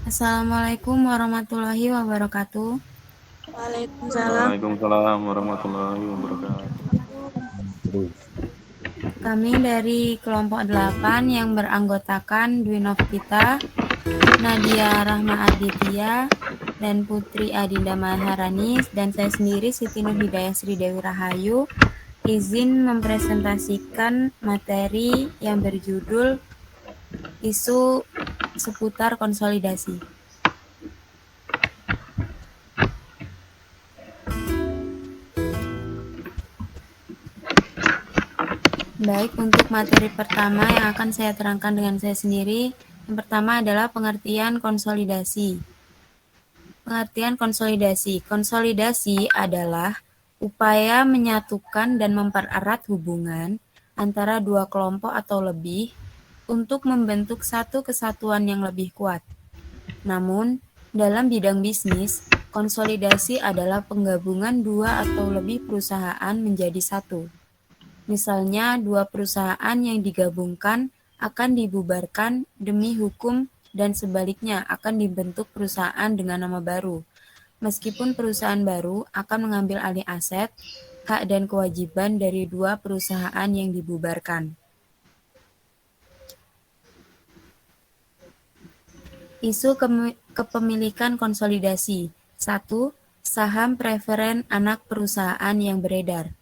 Assalamualaikum warahmatullahi wabarakatuh. Waalaikumsalam. Waalaikumsalam warahmatullahi wabarakatuh. Kami dari kelompok 8 yang beranggotakan Dwi Novita, Nadia Rahma Aditya, dan Putri Adinda Maharani, dan saya sendiri Siti Nur Hidayah Sri Dewi Rahayu, izin mempresentasikan materi yang berjudul isu seputar konsolidasi. Baik, untuk materi pertama yang akan saya terangkan dengan saya sendiri, yang pertama adalah pengertian konsolidasi. Pengertian konsolidasi. Konsolidasi adalah upaya menyatukan dan mempererat hubungan antara dua kelompok atau lebih untuk membentuk satu kesatuan yang lebih kuat. Namun, dalam bidang bisnis, konsolidasi adalah penggabungan dua atau lebih perusahaan menjadi satu. Misalnya, dua perusahaan yang digabungkan akan dibubarkan demi hukum dan sebaliknya akan dibentuk perusahaan dengan nama baru. Meskipun perusahaan baru akan mengambil alih aset, hak dan kewajiban dari dua perusahaan yang dibubarkan. Isu kepemilikan konsolidasi. 1. Saham preferen anak perusahaan yang beredar.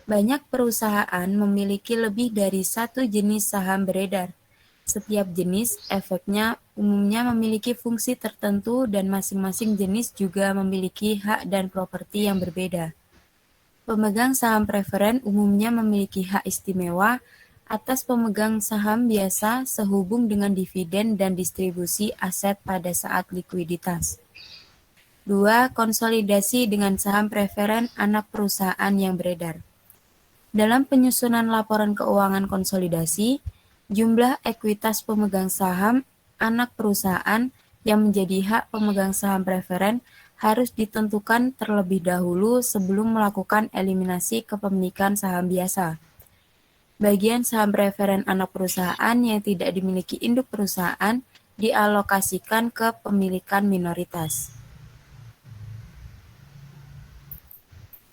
Banyak perusahaan memiliki lebih dari satu jenis saham beredar. Setiap jenis efeknya umumnya memiliki fungsi tertentu dan masing-masing jenis juga memiliki hak dan properti yang berbeda. Pemegang saham preferen umumnya memiliki hak istimewa atas pemegang saham biasa sehubung dengan dividen dan distribusi aset pada saat likuiditas. 2. Konsolidasi dengan saham preferen anak perusahaan yang beredar. Dalam penyusunan laporan keuangan konsolidasi, jumlah ekuitas pemegang saham anak perusahaan yang menjadi hak pemegang saham preferen harus ditentukan terlebih dahulu sebelum melakukan eliminasi kepemilikan saham biasa. Bagian saham preferen anak perusahaan yang tidak dimiliki induk perusahaan dialokasikan ke pemilikan minoritas.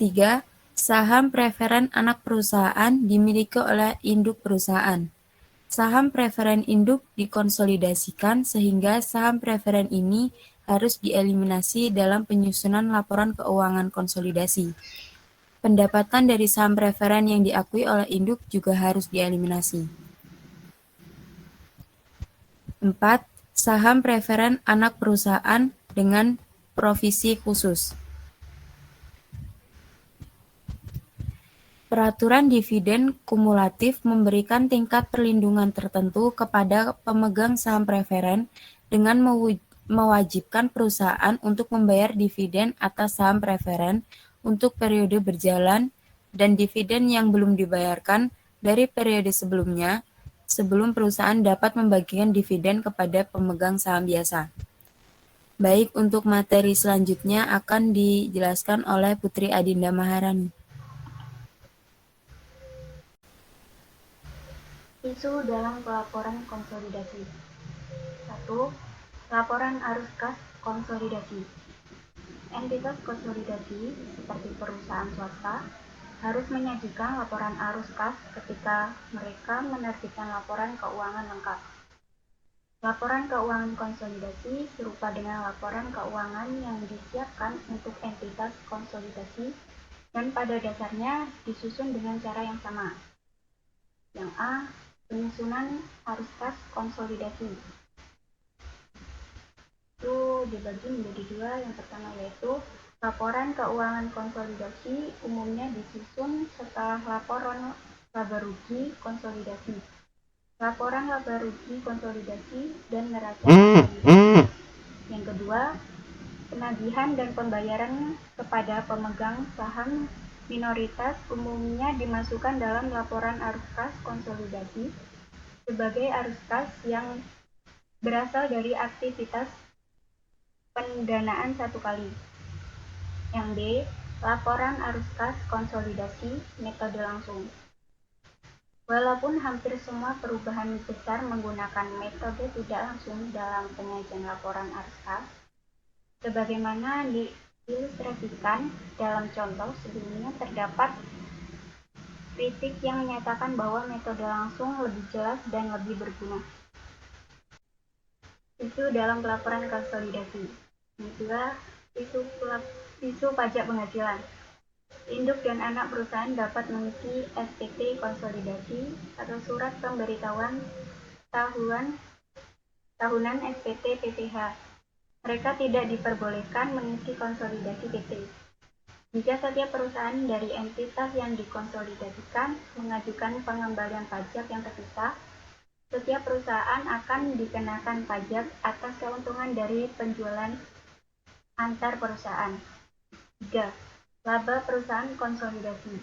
3. Saham preferen anak perusahaan dimiliki oleh induk perusahaan. Saham preferen induk dikonsolidasikan sehingga saham preferen ini harus dieliminasi dalam penyusunan laporan keuangan konsolidasi. Pendapatan dari saham preferen yang diakui oleh induk juga harus dieliminasi. 4. Saham preferen anak perusahaan dengan provisi khusus. Peraturan dividen kumulatif memberikan tingkat perlindungan tertentu kepada pemegang saham preferen dengan mewajibkan perusahaan untuk membayar dividen atas saham preferen untuk periode berjalan dan dividen yang belum dibayarkan dari periode sebelumnya sebelum perusahaan dapat membagikan dividen kepada pemegang saham biasa. Baik, untuk materi selanjutnya akan dijelaskan oleh Putri Adinda Maharani. Isu dalam pelaporan konsolidasi. 1. Laporan arus kas konsolidasi. Entitas konsolidasi seperti perusahaan swasta harus menyajikan laporan arus kas ketika mereka menerbitkan laporan keuangan lengkap. Laporan keuangan konsolidasi serupa dengan laporan keuangan yang disiapkan untuk entitas konsolidasi dan pada dasarnya disusun dengan cara yang sama. Yang A. Penyusunan arus kas konsolidasi itu dibagi menjadi dua. Yang pertama yaitu laporan keuangan konsolidasi umumnya disusun setelah laporan laba rugi konsolidasi, laporan laba rugi konsolidasi, dan neraca konsolidasi. Yang kedua, penagihan dan pembayaran kepada pemegang saham minoritas umumnya dimasukkan dalam laporan arus kas konsolidasi sebagai arus kas yang berasal dari aktivitas pendanaan satu kali. Yang B. Laporan arus kas konsolidasi metode langsung. Walaupun hampir semua perubahan besar menggunakan metode tidak langsung dalam penyajian laporan arus kas, sebagaimana diilustrasikan dalam contoh sebelumnya, terdapat kritik yang menyatakan bahwa metode langsung lebih jelas dan lebih berguna. Isu dalam pelaporan konsolidasi. Kedua, isu pajak penghasilan. Induk dan anak perusahaan dapat mengisi SPT konsolidasi atau surat pemberitahuan tahunan SPT PPH. Mereka tidak diperbolehkan mengisi konsolidasi PT. Jika setiap perusahaan dari entitas yang dikonsolidasikan mengajukan pengembalian pajak yang terpisah, setiap perusahaan akan dikenakan pajak atas keuntungan dari penjualan antar perusahaan. 3. Laba perusahaan konsolidasi.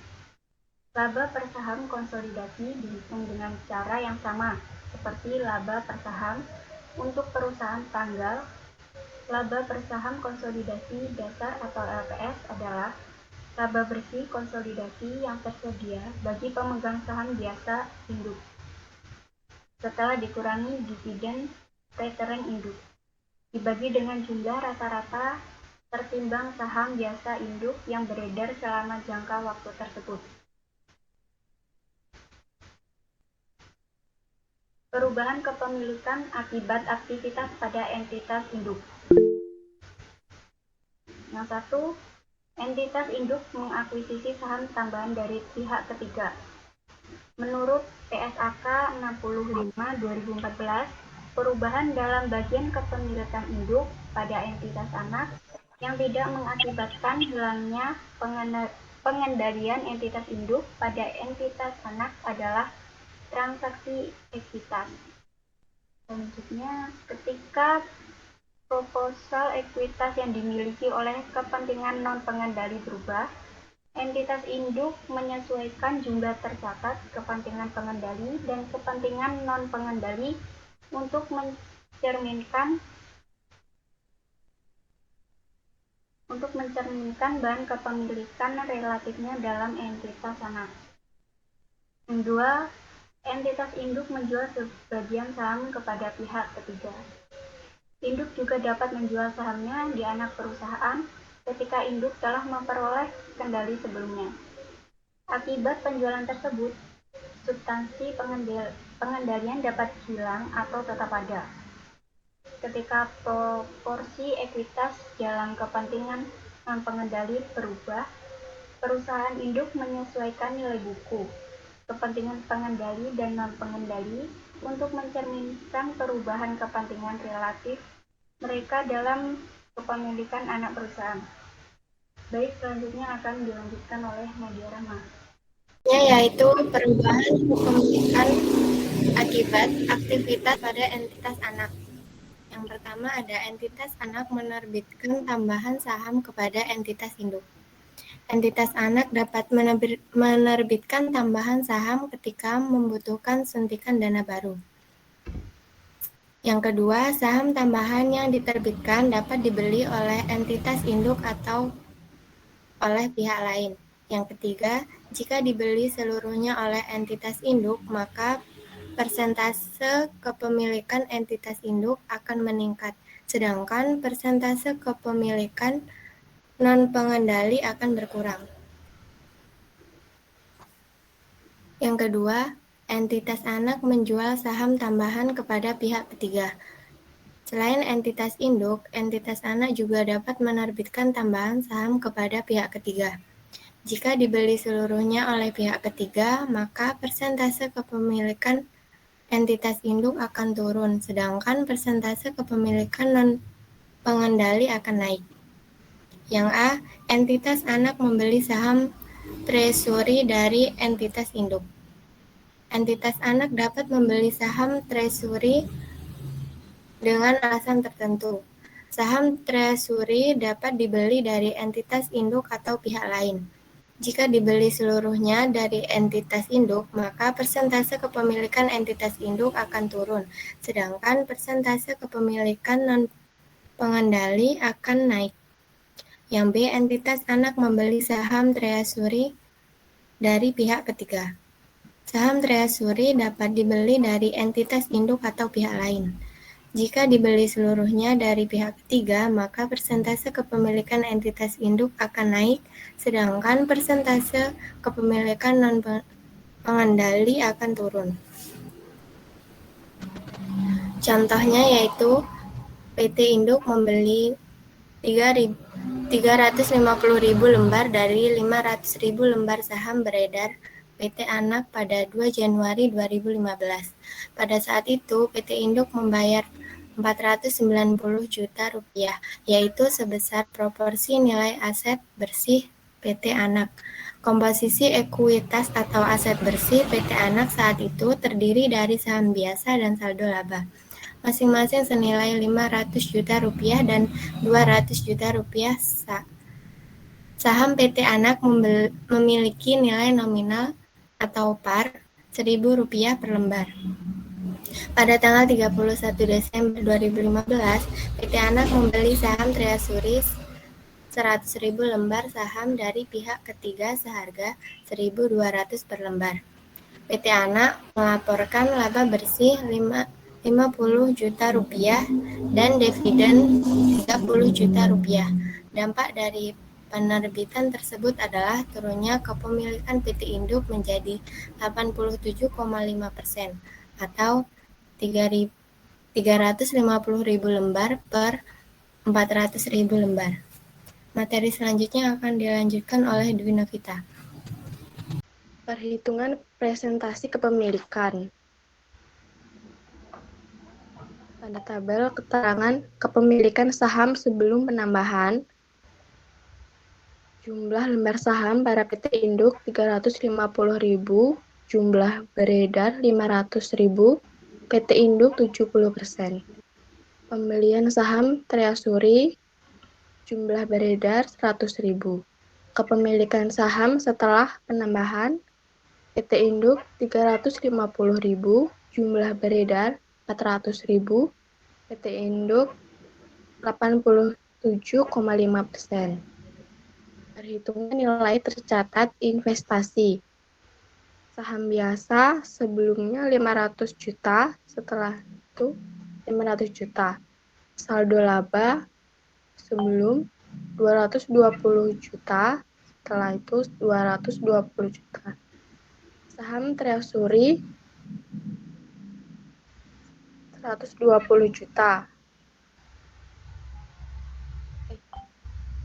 Laba per saham konsolidasi dihitung dengan cara yang sama seperti laba per saham untuk perusahaan tanggal. Laba per saham konsolidasi dasar atau LPS adalah laba bersih konsolidasi yang tersedia bagi pemegang saham biasa induk setelah dikurangi dividen return induk, dibagi dengan jumlah rata-rata tertimbang saham biasa induk yang beredar selama jangka waktu tersebut. Perubahan kepemilikan akibat aktivitas pada entitas induk. Yang satu, entitas induk mengakuisisi saham tambahan dari pihak ketiga. Menurut PSAK 65/2014, perubahan dalam bagian kepemilikan induk pada entitas anak yang tidak mengakibatkan hilangnya pengendalian entitas induk pada entitas anak adalah transaksi ekuitas. Selanjutnya, ketika proposal ekuitas yang dimiliki oleh kepentingan non-pengendali berubah, entitas induk menyesuaikan jumlah tercatat kepentingan pengendali dan kepentingan non-pengendali untuk mencerminkan bahan kepemilikan relatifnya dalam entitas anak. Kedua, entitas induk menjual sebagian saham kepada pihak ketiga. Induk juga dapat menjual sahamnya di anak perusahaan ketika induk telah memperoleh kendali sebelumnya. Akibat penjualan tersebut, substansi pengendalian dapat hilang atau tetap ada. Ketika proporsi ekuitas dalam kepentingan non-pengendali berubah, perusahaan induk menyesuaikan nilai buku, kepentingan pengendali dan non-pengendali untuk mencerminkan perubahan kepentingan relatif mereka dalam kepemilikan anak perusahaan. Baik, selanjutnya akan dilanjutkan oleh Nadia Rahma. Yaitu perubahan kepemilikan akibat aktivitas pada entitas anak. Yang pertama ada entitas anak menerbitkan tambahan saham kepada entitas induk. Entitas anak dapat menerbitkan tambahan saham ketika membutuhkan suntikan dana baru. Yang kedua, saham tambahan yang diterbitkan dapat dibeli oleh entitas induk atau oleh pihak lain. Yang ketiga, jika dibeli seluruhnya oleh entitas induk, maka persentase kepemilikan entitas induk akan meningkat, sedangkan persentase kepemilikan non-pengendali akan berkurang. Yang kedua, entitas anak menjual saham tambahan kepada pihak ketiga. Selain entitas induk, entitas anak juga dapat menerbitkan tambahan saham kepada pihak ketiga. Jika dibeli seluruhnya oleh pihak ketiga, maka persentase kepemilikan entitas induk akan turun, sedangkan persentase kepemilikan non-pengendali akan naik. Yang A, entitas anak membeli saham treasury dari entitas induk. Entitas anak dapat membeli saham treasury dengan alasan tertentu. Saham treasury dapat dibeli dari entitas induk atau pihak lain. Jika dibeli seluruhnya dari entitas induk, maka persentase kepemilikan entitas induk akan turun, sedangkan persentase kepemilikan non-pengendali akan naik. Yang B, entitas anak membeli saham treasury dari pihak ketiga. Saham treasury dapat dibeli dari entitas induk atau pihak lain. Jika dibeli seluruhnya dari pihak ketiga, maka persentase kepemilikan entitas induk akan naik, sedangkan persentase kepemilikan non-pengendali akan turun. Contohnya yaitu PT Induk membeli 350.000 lembar dari 500.000 lembar saham beredar PT Anak pada 2 Januari 2015. Pada saat itu, PT Induk membayar 490 juta rupiah, yaitu sebesar proporsi nilai aset bersih PT Anak. Komposisi ekuitas atau aset bersih PT Anak saat itu terdiri dari saham biasa dan saldo laba, masing-masing senilai 500 juta rupiah dan 200 juta rupiah. Saham PT Anak memiliki nilai nominal atau par Rp1.000 per lembar. Pada tanggal 31 Desember 2015, PT Anak membeli saham treasury 100.000 lembar saham dari pihak ketiga seharga Rp1.200 per lembar. PT Anak melaporkan laba bersih 50 juta rupiah dan dividen 30 juta rupiah. Dampak dari penerbitan tersebut adalah turunnya kepemilikan PT Induk menjadi 87,5% atau 350.000 lembar per 400.000 lembar. Materi selanjutnya akan dilanjutkan oleh Dwi Novita. Perhitungan presentasi kepemilikan. Pada tabel keterangan kepemilikan saham sebelum penambahan, jumlah lembar saham pada PT Induk 350.000, jumlah beredar 500.000, PT Induk 70%. Pembelian saham treasury, jumlah beredar 100.000. Kepemilikan saham setelah penambahan, PT Induk 350.000, jumlah beredar 400.000, PT Induk 87,5%. Perhitungan nilai tercatat investasi. Saham biasa sebelumnya 500 juta, setelah itu 500 juta. Saldo laba sebelum 220 juta, setelah itu 220 juta. Saham treasury 120 juta.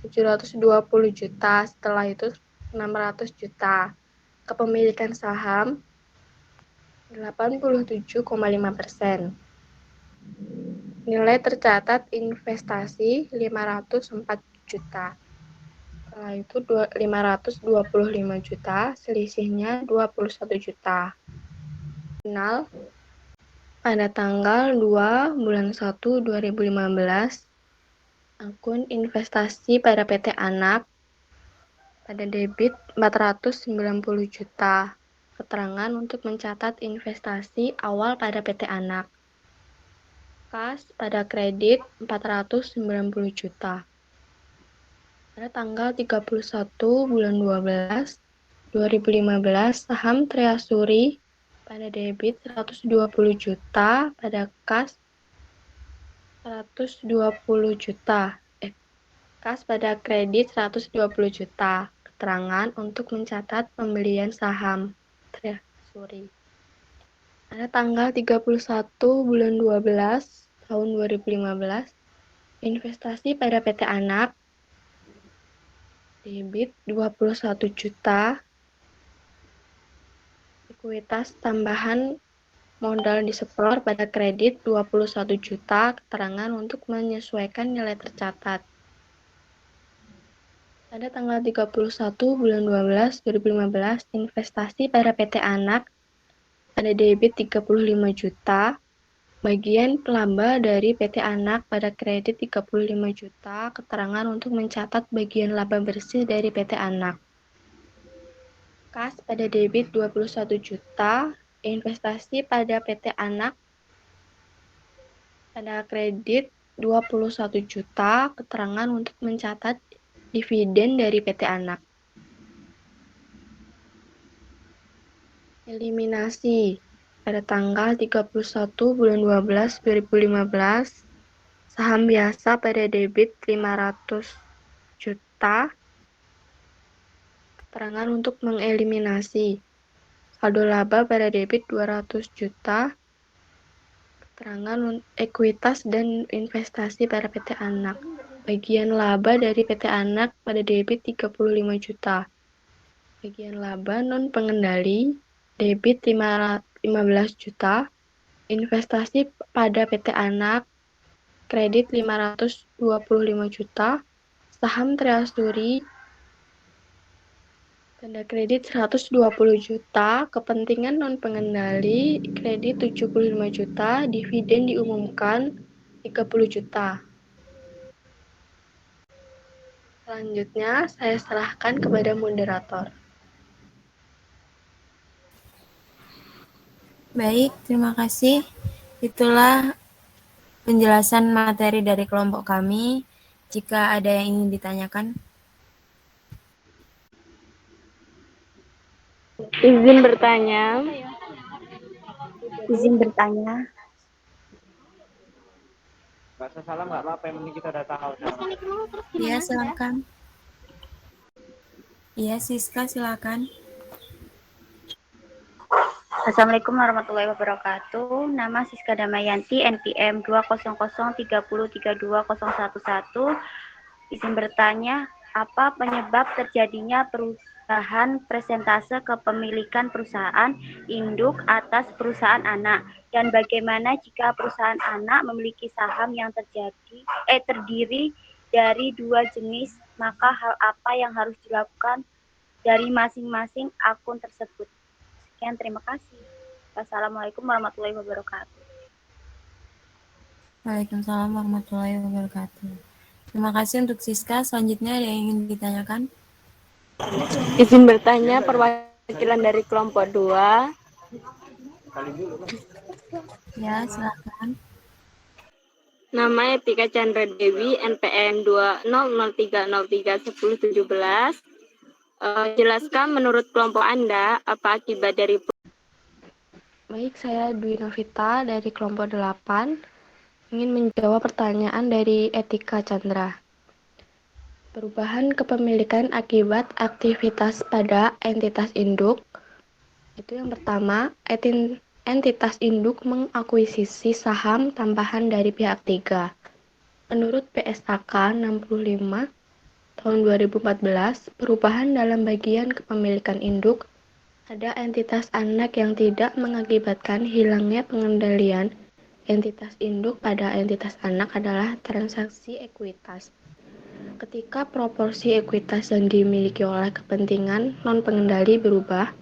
720 juta, setelah itu 600 juta. Kepemilikan saham 87,5%. Nilai tercatat investasi 504 juta. Setelah itu 525 juta, selisihnya 21 juta. Final pada tanggal 2 bulan 1 2015, akun investasi pada PT Anak pada debit 490 juta. Keterangan untuk mencatat investasi awal pada PT Anak. Kas pada kredit 490 juta. Pada tanggal 31 bulan 12 2015, saham treasury pada debit 120 juta, pada kas 120 juta. Kas pada kredit 120 juta. Keterangan untuk mencatat pembelian saham treasury. Pada tanggal 31 bulan 12 tahun 2015, investasi pada PT Anak debit 21 juta, ekuitas tambahan modal disetor pada kredit 21 juta, keterangan untuk menyesuaikan nilai tercatat. Pada tanggal 31 bulan 12 2015, investasi pada PT Anak ada debit 35 juta, bagian laba dari PT Anak pada kredit 35 juta, keterangan untuk mencatat bagian laba bersih dari PT Anak. Kas pada debit 21 juta, investasi pada PT Anak pada kredit 21 juta, keterangan untuk mencatat dividen dari PT Anak. Eliminasi. Pada tanggal 31 bulan 12 2015, saham biasa pada debit 500 juta. Keterangan untuk mengeliminasi. Saldo laba pada debit 200 juta. Keterangan ekuitas dan investasi pada PT Anak. Bagian laba dari PT Anak pada debit 35 juta. Bagian laba non pengendali debit 15 juta. Investasi pada PT Anak kredit 525 juta. Saham Treasury tanda kredit 120 juta, kepentingan non pengendali kredit 75 juta, dividen diumumkan 30 juta. Selanjutnya, saya serahkan kepada moderator. Baik, terima kasih. Itulah penjelasan materi dari kelompok kami. Jika ada yang ingin ditanyakan. Izin bertanya. Izin bertanya. Nggak usah salah, nggak apa-apa, yang penting kita udah tahu. Iya, silakan. Iya, Siska, silakan. Assalamualaikum warahmatullahi wabarakatuh. Nama Siska Damayanti, NPM 20003232011. Izin bertanya, apa penyebab terjadinya perubahan persentase kepemilikan perusahaan induk atas perusahaan anak? Dan bagaimana jika perusahaan anak memiliki saham yang terdiri dari dua jenis, maka hal apa yang harus dilakukan dari masing-masing akun tersebut? Sekian, terima kasih. Wassalamualaikum warahmatullahi wabarakatuh. Waalaikumsalam warahmatullahi wabarakatuh. Terima kasih untuk Siska. Selanjutnya ada yang ingin ditanyakan? Izin bertanya, perwakilan dari kelompok 2. Ya, silakan. Nama Etika Chandra Dewi, NPM 2003031017. Jelaskan menurut kelompok Anda apa akibat dari. Baik, saya Dwi Novita dari kelompok 8 ingin menjawab pertanyaan dari Etika Chandra. Perubahan kepemilikan akibat aktivitas pada entitas induk. Itu yang pertama, entitas induk mengakuisisi saham tambahan dari pihak ketiga. Menurut PSAK 65 tahun 2014, perubahan dalam bagian kepemilikan induk ada entitas anak yang tidak mengakibatkan hilangnya pengendalian entitas induk pada entitas anak adalah transaksi ekuitas. Ketika proporsi ekuitas yang dimiliki oleh kepentingan non-pengendali berubah,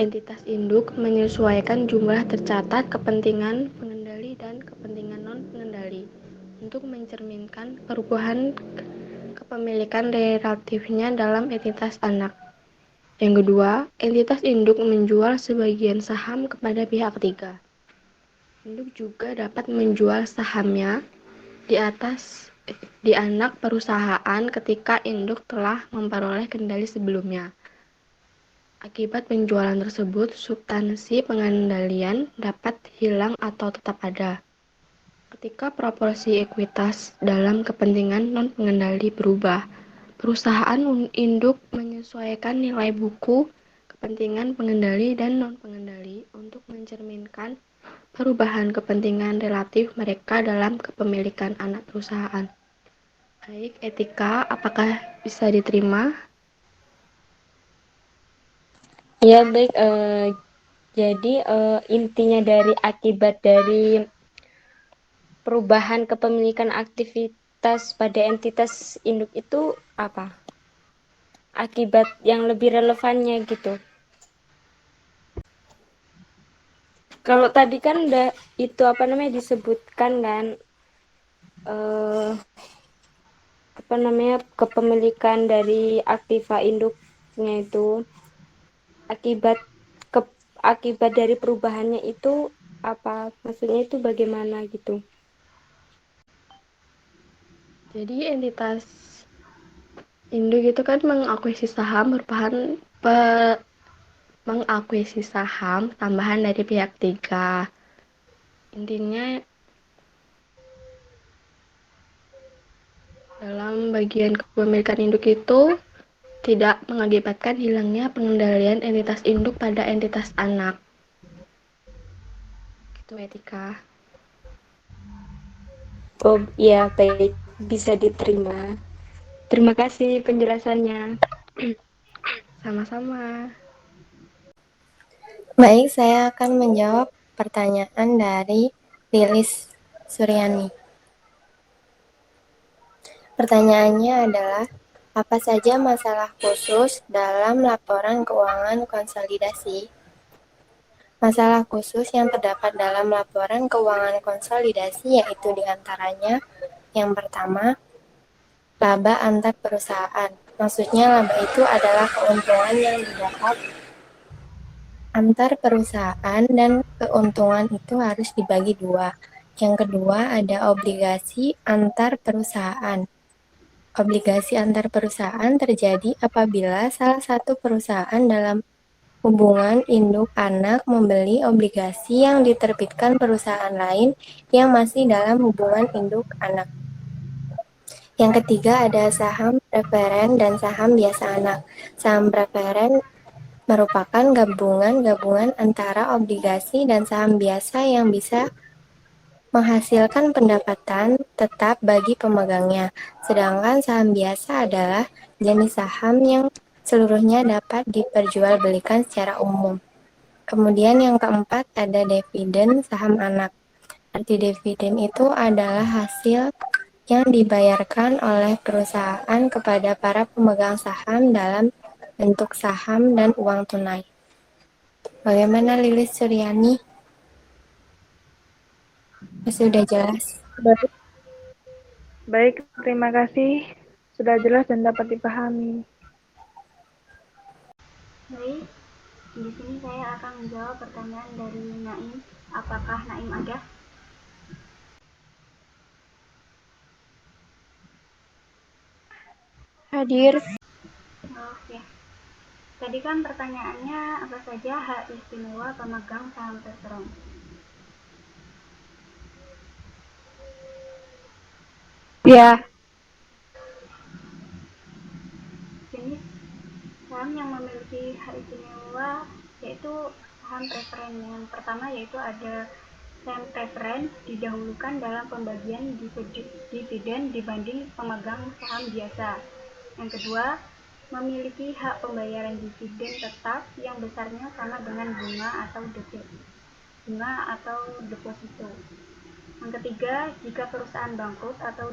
entitas induk menyesuaikan jumlah tercatat kepentingan pengendali dan kepentingan non-pengendali untuk mencerminkan perubahan kepemilikan relatifnya dalam entitas anak. Yang kedua, entitas induk menjual sebagian saham kepada pihak ketiga. Induk juga dapat menjual sahamnya di anak perusahaan ketika induk telah memperoleh kendali sebelumnya. Akibat penjualan tersebut, substansi pengendalian dapat hilang atau tetap ada. Ketika proporsi ekuitas dalam kepentingan non-pengendali berubah, perusahaan induk menyesuaikan nilai buku, kepentingan pengendali dan non-pengendali untuk mencerminkan perubahan kepentingan relatif mereka dalam kepemilikan anak perusahaan. Baik, Etika, apakah bisa diterima? Ya, baik. Jadi intinya dari akibat dari perubahan kepemilikan aktivitas pada entitas induk itu apa? Akibat yang lebih relevannya gitu. Kalau tadi kan udah itu disebutkan kan kepemilikan dari aktiva induknya itu akibat dari perubahannya itu apa? Maksudnya itu bagaimana gitu? Jadi entitas induk itu kan mengakuisisi saham mengakuisisi saham tambahan dari pihak ketiga. Intinya dalam bagian kepemilikan induk itu tidak mengakibatkan hilangnya pengendalian entitas induk pada entitas anak. Gitu, Etika. Oh iya, baik, bisa diterima. Terima kasih penjelasannya. Sama-sama. Baik, saya akan menjawab pertanyaan dari Lilis Suryani. Pertanyaannya adalah, apa saja masalah khusus dalam laporan keuangan konsolidasi? Masalah khusus yang terdapat dalam laporan keuangan konsolidasi yaitu diantaranya yang pertama, laba antar perusahaan. Maksudnya laba itu adalah keuntungan yang didapat antar perusahaan dan keuntungan itu harus dibagi dua. Yang kedua ada obligasi antar perusahaan. Obligasi antar perusahaan terjadi apabila salah satu perusahaan dalam hubungan induk anak membeli obligasi yang diterbitkan perusahaan lain yang masih dalam hubungan induk anak. Yang ketiga ada saham preferen dan saham biasa anak. Saham preferen merupakan gabungan antara obligasi dan saham biasa yang bisa menghasilkan pendapatan tetap bagi pemegangnya. Sedangkan saham biasa adalah jenis saham yang seluruhnya dapat diperjualbelikan secara umum. Kemudian yang keempat ada dividen saham anak. Arti dividen itu adalah hasil yang dibayarkan oleh perusahaan kepada para pemegang saham dalam bentuk saham dan uang tunai. Bagaimana Lilis Suryani? Sudah jelas? Baik, terima kasih. Sudah jelas dan dapat dipahami. Baik, di sini saya akan menjawab pertanyaan dari Naim. Apakah Naim ada? Hadir. Oke. Tadi kan pertanyaannya apa saja hak istimewa pemegang saham preferen. Ya, Jenis saham yang memiliki hak istimewa yaitu saham preferen. Yang pertama yaitu ada saham preferen didahulukan dalam pembagian dividen dibanding pemegang saham biasa. Yang kedua, memiliki hak pembayaran dividen tetap yang besarnya sama dengan bunga atau deposito. Yang ketiga, jika perusahaan bangkrut atau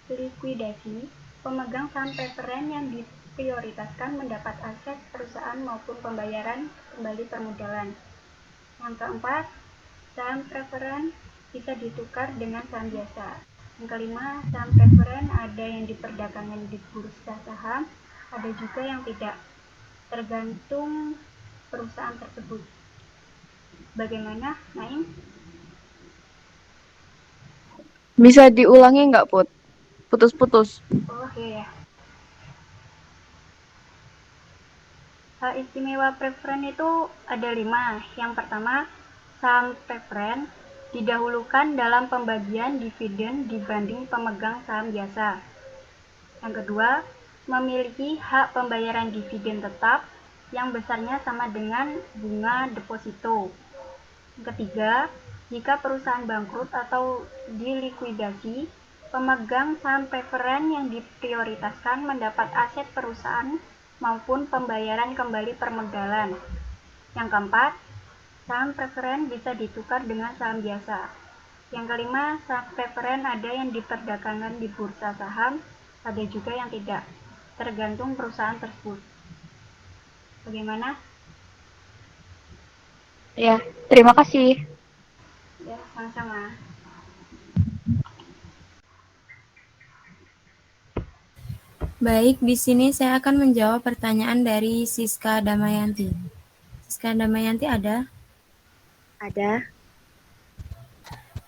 dilikuidasi, pemegang saham preferen yang diprioritaskan mendapat aset perusahaan maupun pembayaran kembali permodalan. Yang keempat, saham preferen bisa ditukar dengan saham biasa. Yang kelima, saham preferen ada yang diperdagangkan di bursa saham, ada juga yang tidak, tergantung perusahaan tersebut. Bagaimana, Naim? bisa diulangi nggak, Put? Putus-putus. Oke ya. Hak istimewa preferen itu ada 5. Yang pertama, saham preferen didahulukan dalam pembagian dividen dibanding pemegang saham biasa. Yang kedua, memiliki hak pembayaran dividen tetap yang besarnya sama dengan bunga deposito. Yang ketiga, jika perusahaan bangkrut atau dilikuidasi, pemegang saham preferen yang diprioritaskan mendapat aset perusahaan maupun pembayaran kembali permodalan. Yang keempat, saham preferen bisa ditukar dengan saham biasa. Yang kelima, saham preferen ada yang diperdagangkan di bursa saham, ada juga yang tidak, tergantung perusahaan tersebut. Bagaimana? Ya, terima kasih. Ya, sama-sama. Baik, di sini saya akan menjawab pertanyaan dari Siska Damayanti. Siska Damayanti ada? Ada.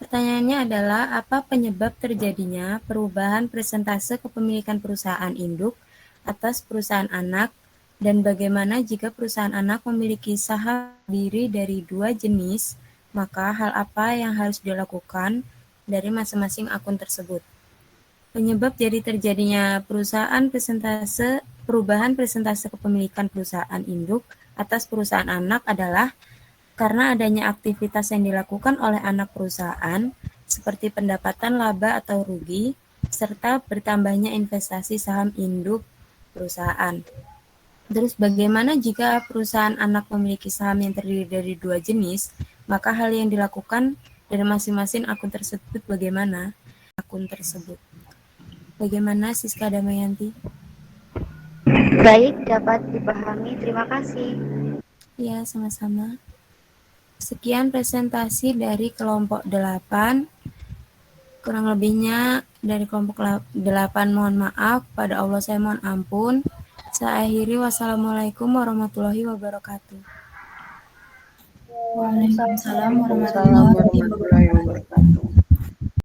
Pertanyaannya adalah, apa penyebab terjadinya perubahan persentase kepemilikan perusahaan induk atas perusahaan anak Dan bagaimana jika perusahaan anak memiliki saham terdiri dari dua jenis, maka hal apa yang harus dilakukan dari masing-masing akun tersebut? Penyebab dari terjadinya perubahan presentase kepemilikan perusahaan induk atas perusahaan anak adalah karena adanya aktivitas yang dilakukan oleh anak perusahaan, seperti pendapatan laba atau rugi, serta bertambahnya investasi saham induk perusahaan. Terus bagaimana jika perusahaan anak memiliki saham yang terdiri dari dua jenis, maka hal yang dilakukan dari masing-masing akun tersebut bagaimana? Akun tersebut. Bagaimana Siska Damayanti? Baik, dapat dipahami. Terima kasih. Ya, sama-sama. Sekian presentasi dari kelompok 8. Kurang lebihnya dari kelompok 8 mohon maaf. Pada Allah saya mohon ampun. Saya akhiri. Wassalamualaikum warahmatullahi wabarakatuh. Waalaikumsalam warahmatullahi wabarakatuh.